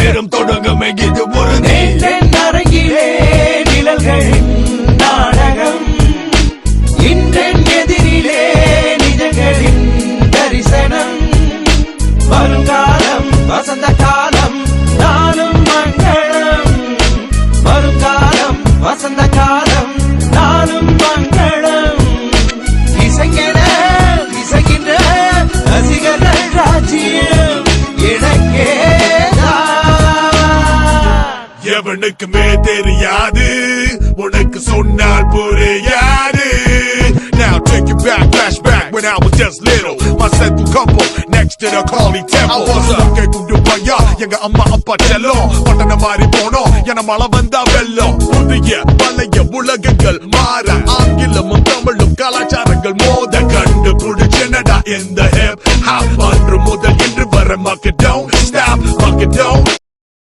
ஆத்திரம் தொடங்குமே இது ஒரு அரங்கிலே நிழல்களின் நாடகம் இன்றென் எதிரிலே நிஜங்களின் தரிசனம் வருங்காலம் வசந்த காலம் நாளும் மங்களம் வருங்காலம் வசந்த காலம் நாளும் மங்களம் இசைக்கின்ற ரசிகர்கள் ராஜ்யம் எவனுக்குமே தெரியாது உனக்கு சொன்னால் புரியாது. Now take you back, flashback when I was just little. My central couple next to the Kali temple. I was a kundu paya எங்க அம்மா அப்பா செல்லம் பட்டண மாறி போனோம் என மழை வந்தா வெள்ளம். புதிய பழைய உலகங்கள் மாற ஆங்கிலமும் தமிழும் கலாச்சாரங்கள் மோத கண்டு புடிச்சனடா இந்த ஹிப் ஹாப் அன்று முதல் இன்று வர மக்கள் don't stop மக்கள் don't